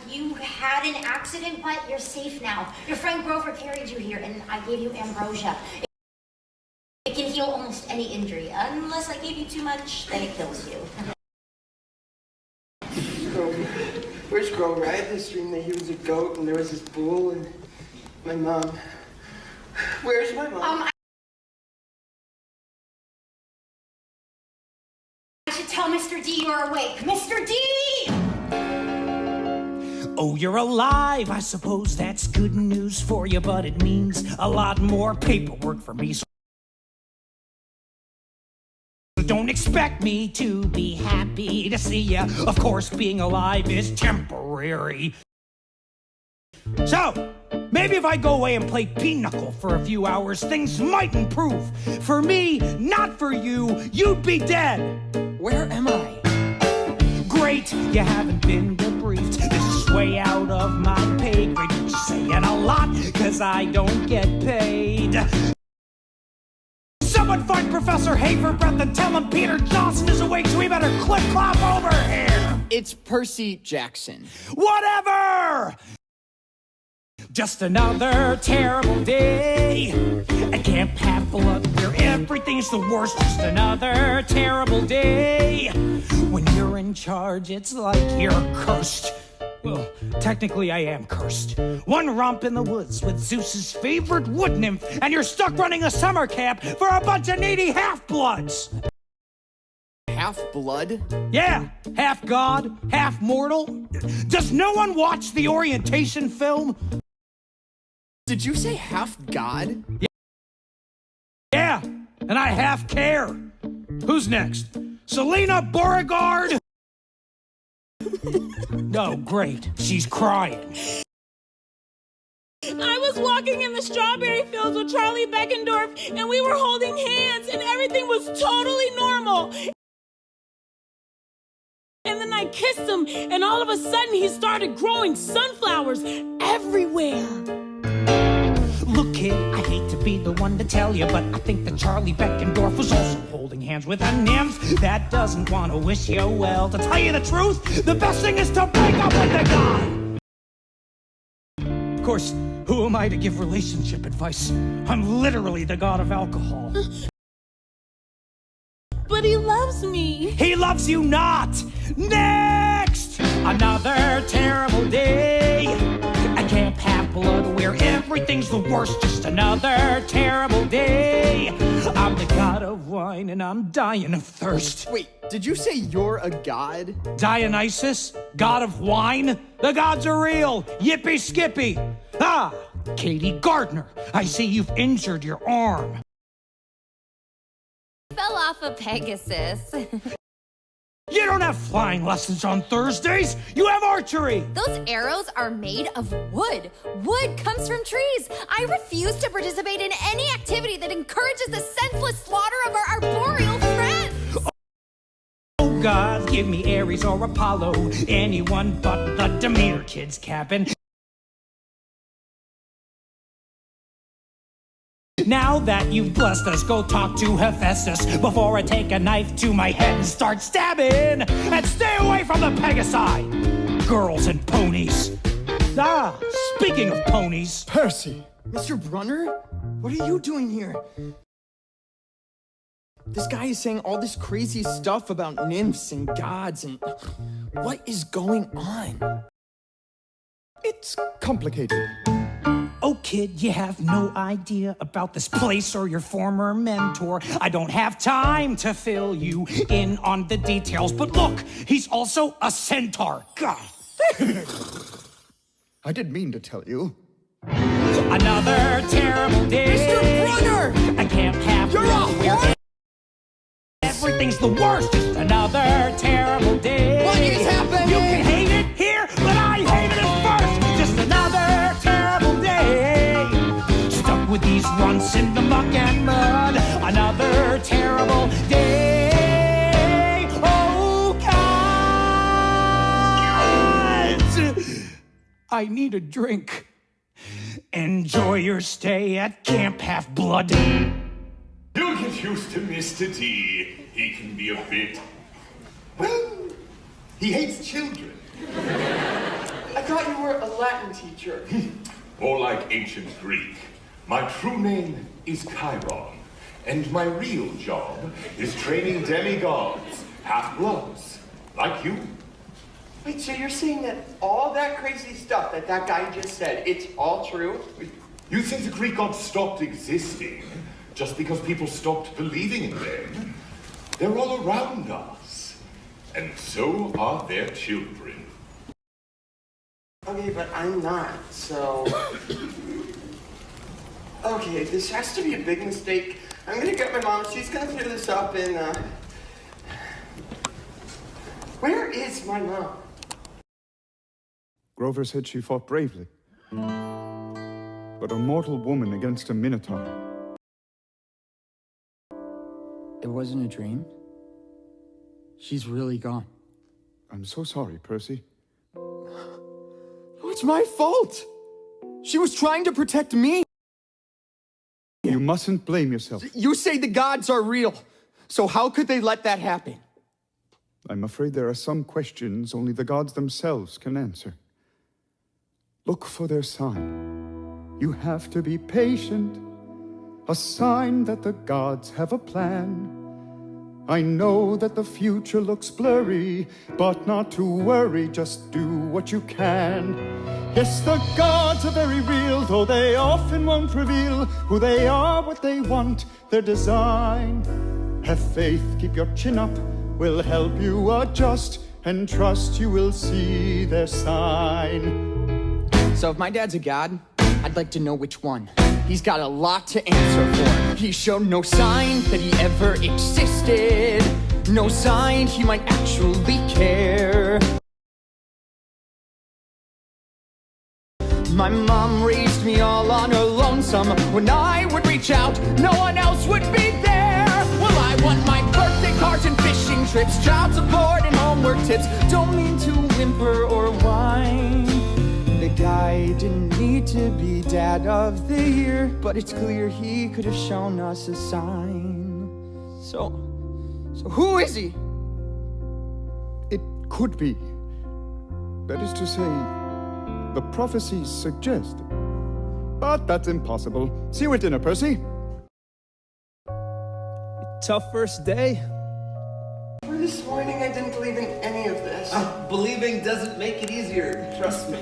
You had an accident, but you're safe now. Your friend Grover carried you here, and I gave you ambrosia. It can heal almost any injury, unless I gave you too much, then it kills you. Where's Grover? I had this dream that he was a goat, and there was this bull, and my mom. Where's my mom? I should tell Mr. D you're awake. Mr. D! Oh, you're alive. I suppose that's good news for you, but it means a lot more paperwork for me. So don't expect me to be happy to see you. Of course, being alive is temporary. So, maybe if I go away and play pinochle for a few hours, things might improve. For me, not for you. You'd be dead. Where am I? Great, you haven't been debriefed. This is way out of my pay grade. You're saying a lot, cause I don't get paid. Someone find Professor Haverbreath and tell him Peter Johnson is awake, so we better clip-clop over here. It's Percy Jackson. Whatever! Just another terrible day at Camp Half-Blood, where everything's the worst. Just another terrible day. When you're in charge, it's like you're cursed. Well, technically I am cursed. One romp in the woods with Zeus's favorite wood nymph, and you're stuck running a summer camp for a bunch of needy half-bloods. Half-blood? Yeah, half-god, half-mortal. Does no one watch the orientation film? Did you say half-god? Yeah, and I half-care. Who's next? Selena Beauregard? No, great. She's crying. I was walking in the strawberry fields with Charlie Beckendorf, and we were holding hands, and everything was totally normal. And then I kissed him, and all of a sudden he started growing sunflowers everywhere. Look, kid, I hate to be the one to tell you, but I think that Charlie Beckendorf was also holding hands with a nymph that doesn't want to wish you well. To tell you the truth, the best thing is to break up with the guy. Of course, who am I to give relationship advice? I'm literally the god of alcohol. But he loves me. He loves you not! Next! Another terrible day at Camp Half-Blood, where everything's the worst. Just another terrible day. I'm the god of wine, and I'm dying of thirst. Wait, did you say you're a god? Dionysus, god of wine? The gods are real! Yippee-skippy! Ah, Katie Gardner, I see you've injured your arm. Fell off a Pegasus. You don't have flying lessons on Thursdays. You have archery. Those arrows are made of wood. Wood comes from trees. I refuse to participate in any activity that encourages the senseless slaughter of our arboreal friends. Oh, God, give me Ares or Apollo. Anyone but the Demeter kids, Captain. Now that you've blessed us, go talk to Hephaestus before I take a knife to my head and start stabbing. And stay away from the Pegasi, girls and ponies. Ah, speaking of ponies. Percy! Mr. Brunner? What are you doing here? This guy is saying all this crazy stuff about nymphs and gods and... What is going on? It's complicated. Oh, kid, you have no idea about this place or your former mentor. I don't have time to fill you in on the details, but look, he's also a centaur. God. I didn't mean to tell you. Another terrible day. Mr. Brunner! I can't have You're a horse! Everything's the worst. Just another terrible day. What is happening? You can hate it here, but I hated it first. Just another terrible day. Stuck with these runts in the muck and mud. Another terrible day. Oh, God! I need a drink. Enjoy your stay at Camp Half-Blood. You'll get used to Mr. D. He can be a bit... well, he hates children. thought you were a Latin teacher. More like ancient Greek. My true name is Chiron, and my real job is training demigods, half-bloods, like you. Wait, so you're saying that all that crazy stuff that guy just said, it's all true? You think the Greek gods stopped existing just because people stopped believing in them? They're all around us, and so are their children. Okay, but I'm not, so... Okay, this has to be a big mistake. I'm gonna get my mom, she's gonna clear this up, and, Where is my mom? Grover said she fought bravely. But a mortal woman against a minotaur. It wasn't a dream. She's really gone. I'm so sorry, Percy. It's my fault! She was trying to protect me! You mustn't blame yourself. You say the gods are real, so how could they let that happen? I'm afraid there are some questions only the gods themselves can answer. Look for their sign. You have to be patient. A sign that the gods have a plan. I know that the future looks blurry, but not to worry, just do what you can. Yes, the gods are very real, though they often won't reveal who they are, what they want, their design. Have faith, keep your chin up, we'll help you adjust, and trust you will see their sign. So if my dad's a god, I'd like to know which one. He's got a lot to answer for. He showed no sign that he ever existed. No sign he might actually care. My mom raised me all on her lonesome. When I would reach out, no one else would be there. Well, I want my birthday cards and fishing trips, child support and homework tips. Don't mean to whimper or whine. The guy didn't need to be dad of the year, but it's clear he could have shown us a sign. So who is he? It could be. That is to say, the prophecies suggest. But that's impossible. See you at dinner, Percy. Tough first day. For this morning, I didn't believe in any of this. Believing doesn't make it easier, trust me.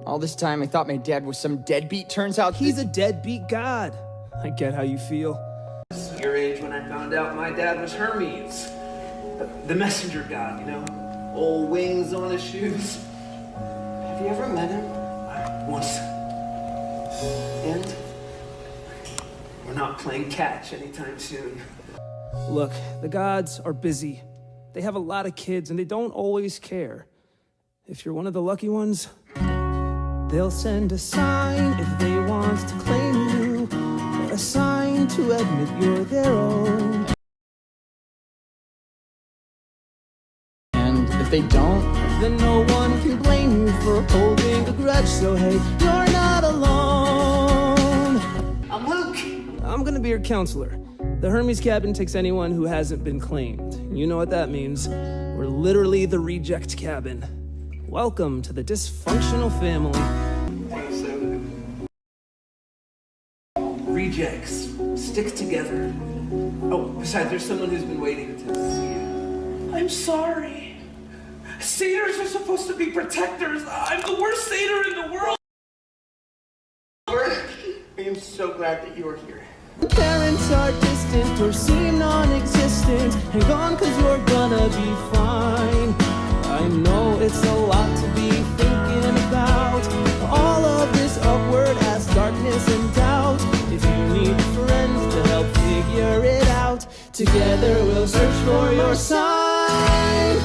All this time I thought my dad was some deadbeat. Turns out He's a deadbeat god. I get how you feel. Your age when I found out my dad was Hermes. The messenger god, you know? Old wings on his shoes. Have you ever met him? Once. And? We're not playing catch anytime soon. Look, the gods are busy. They have a lot of kids and they don't always care. If you're one of the lucky ones, they'll send a sign if they want to claim you, or a sign to admit you're their own. And if they don't, Then no one can blame you for holding a grudge, so hey, you're not alone. I'm Luke. I'm gonna be your counselor. The Hermes cabin takes anyone who hasn't been claimed. You know what that means. We're literally the reject cabin. Welcome to the dysfunctional family. Rejects. Stick together. Oh, besides, there's someone who's been waiting to see you. I'm sorry. Satyrs are supposed to be protectors. I'm the worst satyr in the world. I am so glad that you are here. Parents are distant or seem non-existent. Hang on, cause you're gonna be fine. I know it's a lot to be thinking about. All of this upward as darkness and doubt. If you need friends to help figure it out, together we'll search for your sign.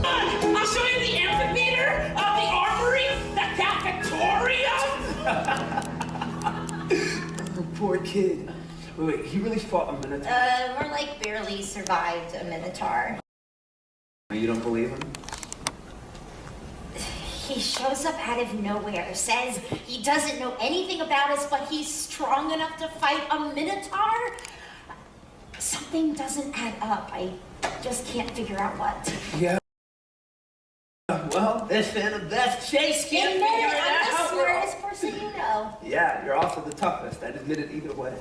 I'll show you the amphitheater, the armory, the cafeteria. Oh, poor kid. Wait, he really fought a minotaur? More like barely survived a minotaur. You don't believe him? He shows up out of nowhere, says he doesn't know anything about us, but he's strong enough to fight a minotaur? Something doesn't add up. I just can't figure out what. Yeah. Well, this and the best chase can't Admit figure it, it I'm the out. smartest person you know. Yeah, you're also the toughest. I'd admit it either way.